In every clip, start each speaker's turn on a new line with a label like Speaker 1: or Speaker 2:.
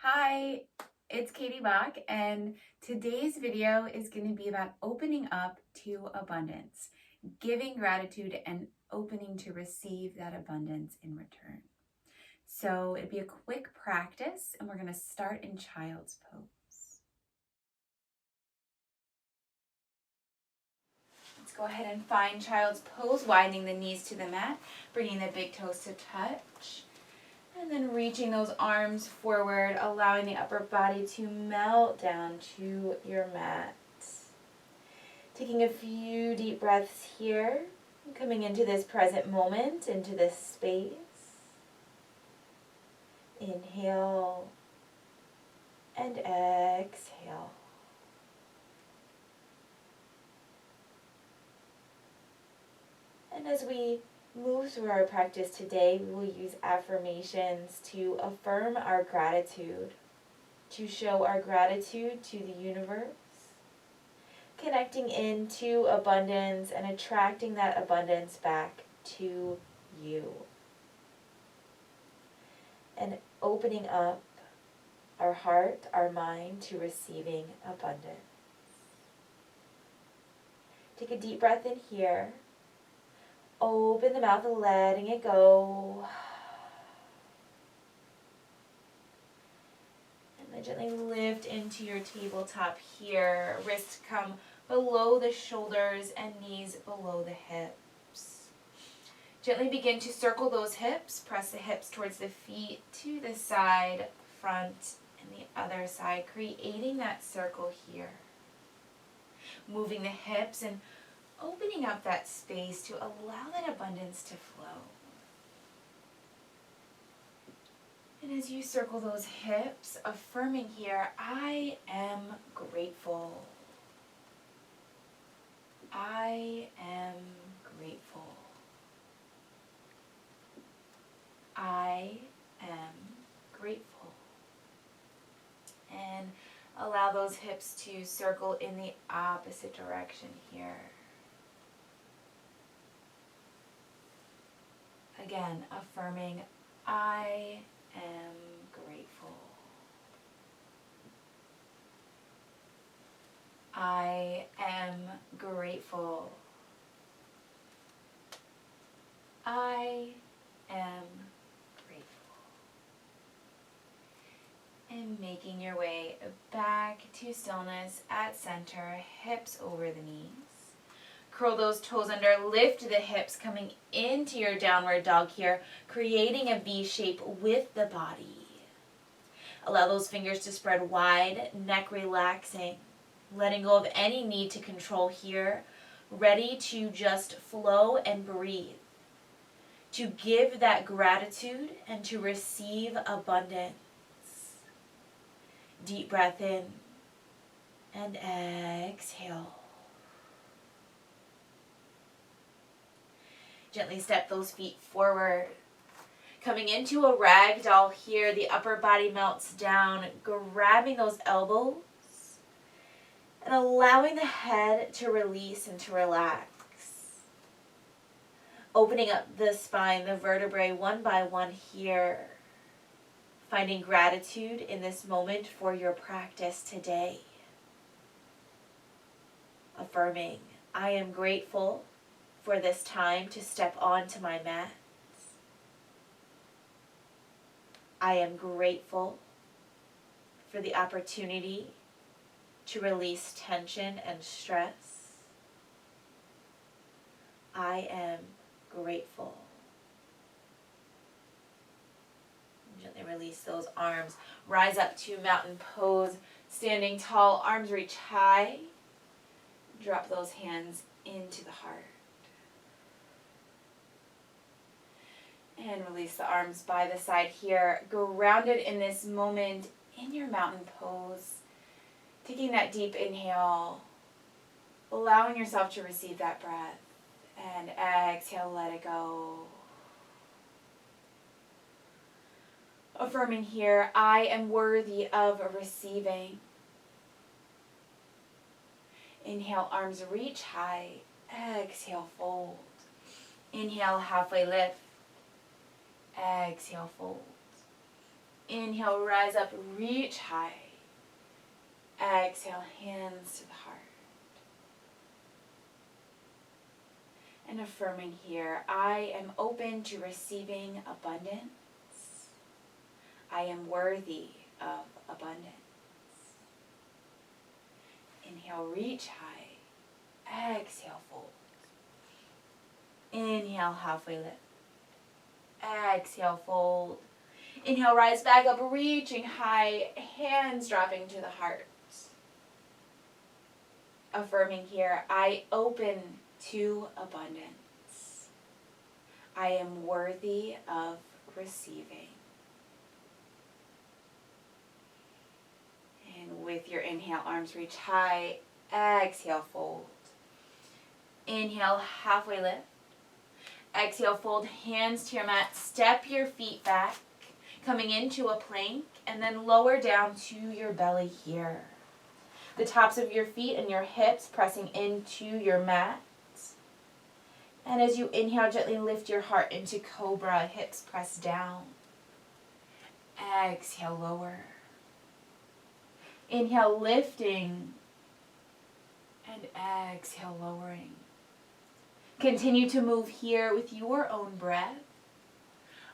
Speaker 1: Hi, it's Katie Bach, and today's video is going to be about opening up to abundance, giving gratitude, and opening to receive that abundance in return. So it'd be a quick practice, and we're going to start in child's pose. Let's go ahead and find child's pose, widening the knees to the mat, bringing the big toes to touch. And then reaching those arms forward, allowing the upper body to melt down to your mat. Taking a few deep breaths here, coming into this present moment, into this space. Inhale and exhale. And as we move through our practice today, we will use affirmations to affirm our gratitude, to show our gratitude to the universe, connecting into abundance and attracting that abundance back to you, and opening up our heart, our mind to receiving abundance. Take a deep breath in here. Open the mouth, letting it go. And then gently lift into your tabletop here. Wrists come below the shoulders and knees below the hips. Gently begin to circle those hips. Press the hips towards the feet, to the side, front, and the other side, creating that circle here. Moving the hips and opening up that space to allow that abundance to flow. And as you circle those hips, affirming here, I am grateful. I am grateful. I am grateful. And allow those hips to circle in the opposite direction here. Again, affirming, I am grateful. I am grateful. I am grateful. And making your way back to stillness at center, hips over the knees. Curl those toes under, lift the hips, coming into your downward dog here, creating a V shape with the body. Allow those fingers to spread wide, neck relaxing, letting go of any need to control here, ready to just flow and breathe, to give that gratitude and to receive abundance. Deep breath in and exhale. Gently step those feet forward. Coming into a ragdoll here, the upper body melts down, grabbing those elbows and allowing the head to release and to relax. Opening up the spine, the vertebrae one by one here. Finding gratitude in this moment for your practice today. Affirming, I am grateful for this time to step onto my mat. I am grateful for the opportunity to release tension and stress. I am grateful. Gently release those arms. Rise up to mountain pose, standing tall, arms reach high. Drop those hands into the heart. And release the arms by the side here. Grounded in this moment in your mountain pose. Taking that deep inhale. Allowing yourself to receive that breath. And exhale, let it go. Affirming here, I am worthy of receiving. Inhale, arms reach high. Exhale, fold. Inhale, halfway lift. Exhale, fold. Inhale, rise up, reach high. Exhale, hands to the heart. And affirming here, I am open to receiving abundance. I am worthy of abundance. Inhale, reach high. Exhale, fold. Inhale, halfway lift. Exhale, fold. Inhale, rise back up, reaching high, hands dropping to the heart. Affirming here, I open to abundance. I am worthy of receiving. And with your inhale, arms reach high. Exhale, fold. Inhale, halfway lift. Exhale, fold hands to your mat. Step your feet back, coming into a plank, and then lower down to your belly here. The tops of your feet and your hips pressing into your mat. And as you inhale, gently lift your heart into cobra, hips press down. Exhale, lower. Inhale, lifting. And exhale, lowering. Continue to move here with your own breath.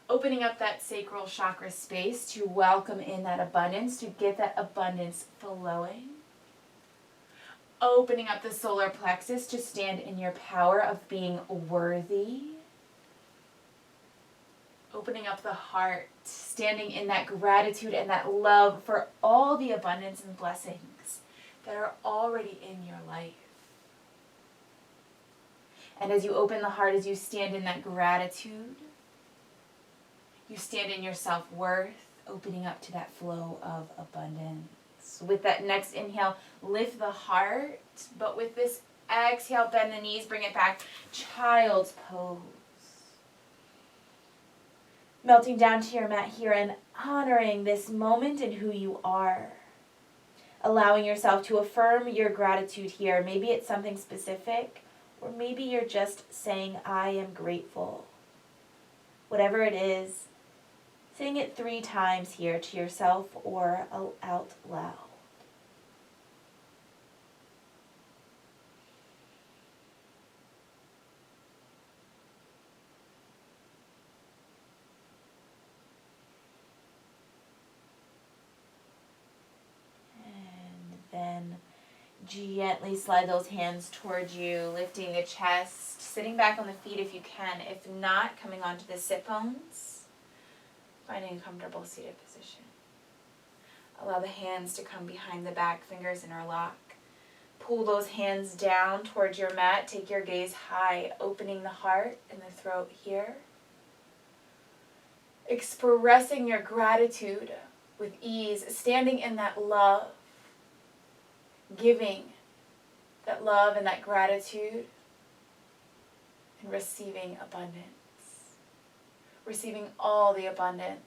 Speaker 1: Opening up that sacral chakra space to welcome in that abundance, to get that abundance flowing. Opening up the solar plexus to stand in your power of being worthy. Opening up the heart, standing in that gratitude and that love for all the abundance and blessings that are already in your life. And as you open the heart, as you stand in that gratitude, you stand in your self-worth, opening up to that flow of abundance. With that next inhale, lift the heart, but with this exhale, bend the knees, bring it back, child's pose. Melting down to your mat here and honoring this moment and who you are. Allowing yourself to affirm your gratitude here. Maybe it's something specific, or maybe you're just saying, I am grateful. Whatever it is, saying it 3 times here to yourself or out loud. And then gently slide those hands towards you, lifting the chest, sitting back on the feet if you can. If not, coming onto the sit bones. Finding a comfortable seated position. Allow the hands to come behind the back, fingers interlock. Pull those hands down towards your mat. Take your gaze high, opening the heart and the throat here. Expressing your gratitude with ease, standing in that love, giving that love and that gratitude, and receiving abundance. Receiving all the abundance,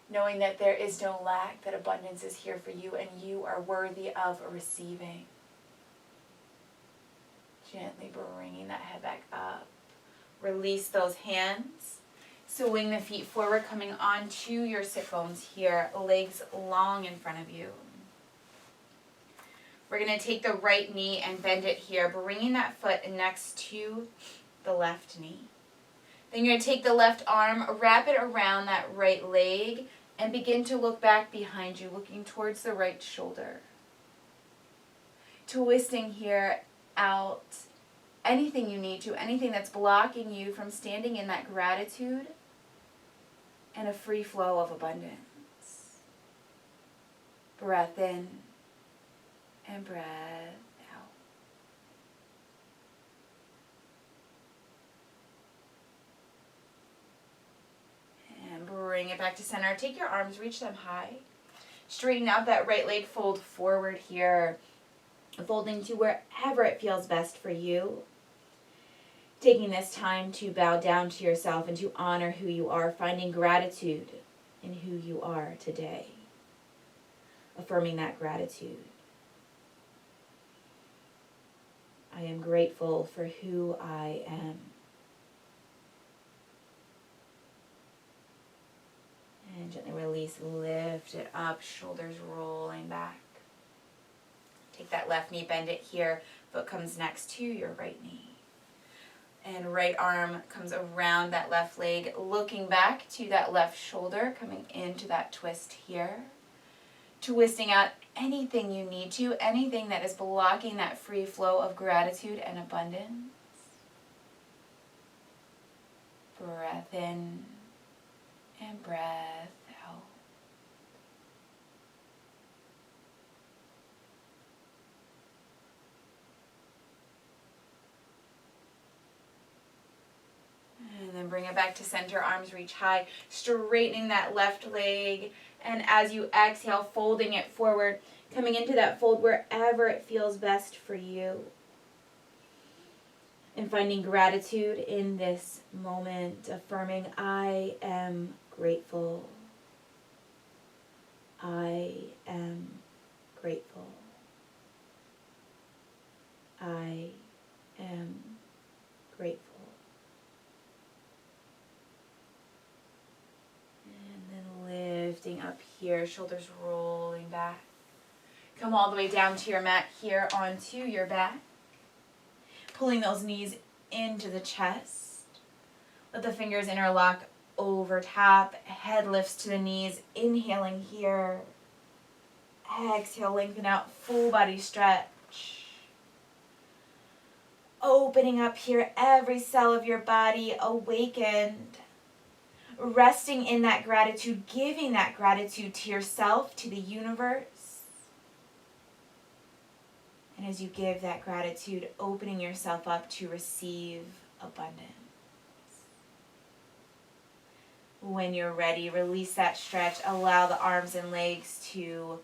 Speaker 1: knowing that there is no lack, that abundance is here for you and you are worthy of receiving. Gently bringing that head back up. Release those hands. Swing the feet forward, coming onto your sit bones here, legs long in front of you. We're going to take the right knee and bend it here, bringing that foot next to the left knee. Then you're going to take the left arm, wrap it around that right leg, and begin to look back behind you, looking towards the right shoulder. Twisting here out anything you need to, anything that's blocking you from standing in that gratitude and a free flow of abundance. Breath in and breath out. And bring it back to center. Take your arms, reach them high. Straighten out that right leg, fold forward here. Folding to wherever it feels best for you. Taking this time to bow down to yourself and to honor who you are, finding gratitude in who you are today. Affirming that gratitude. I am grateful for who I am. And gently release, lift it up, shoulders rolling back. Take that left knee, bend it here. Foot comes next to your right knee. And right arm comes around that left leg, looking back to that left shoulder, coming into that twist here. Twisting out anything you need to, anything that is blocking that free flow of gratitude and abundance. Breath in and breath out. And then bring it back to center, arms reach high, straightening that left leg. And as you exhale, folding it forward, coming into that fold wherever it feels best for you. And finding gratitude in this moment, affirming, I am grateful. I am grateful. I am grateful. And then lifting up here, shoulders rolling back. Come all the way down to your mat here, onto your back. Pulling those knees into the chest. Let the fingers interlock over top. Head lifts to the knees. Inhaling here. Exhale, lengthen out, full body stretch. Opening up here, every cell of your body awakened. Resting in that gratitude, giving that gratitude to yourself, to the universe. And as you give that gratitude, opening yourself up to receive abundance. When you're ready, release that stretch. Allow the arms and legs to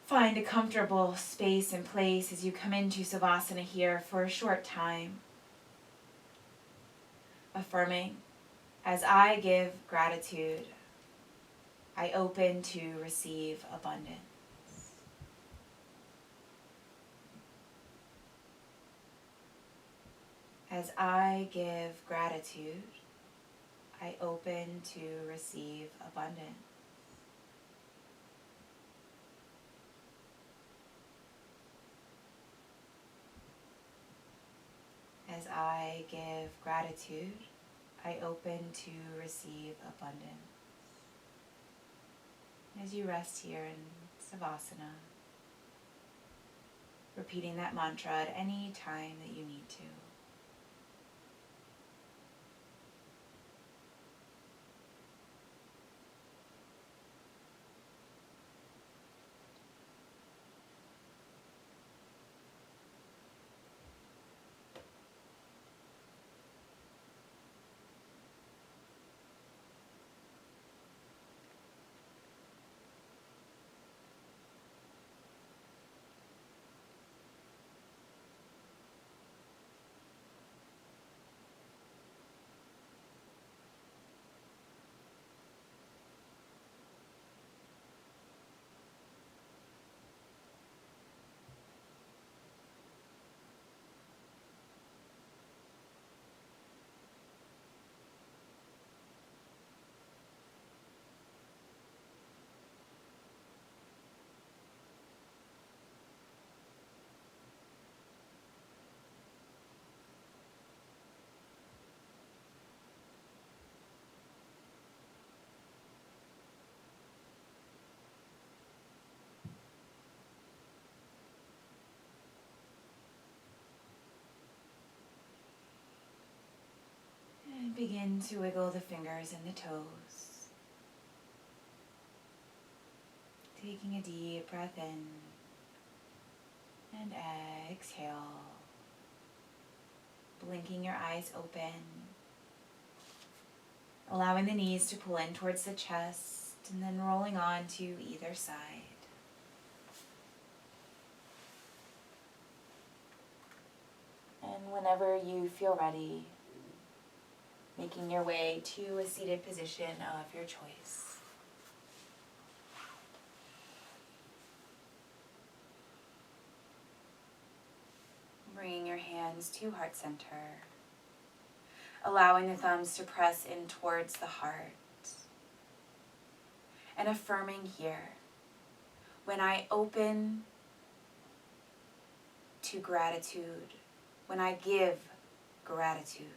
Speaker 1: find a comfortable space and place as you come into Savasana here for a short time. Affirming, as I give gratitude, I open to receive abundance. As I give gratitude, I open to receive abundance. As I give gratitude, I open to receive abundance. As you rest here in Savasana, repeating that mantra at any time that you need to. Begin to wiggle the fingers and the toes. Taking a deep breath in and exhale. Blinking your eyes open. Allowing the knees to pull in towards the chest and then rolling on to either side. And whenever you feel ready, making your way to a seated position of your choice. Bringing your hands to heart center. Allowing the thumbs to press in towards the heart. And affirming here, when I open to gratitude, when I give gratitude,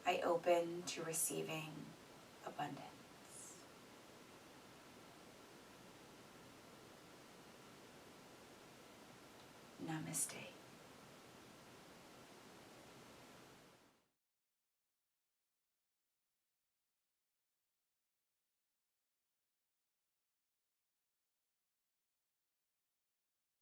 Speaker 1: I open to receiving abundance. Namaste.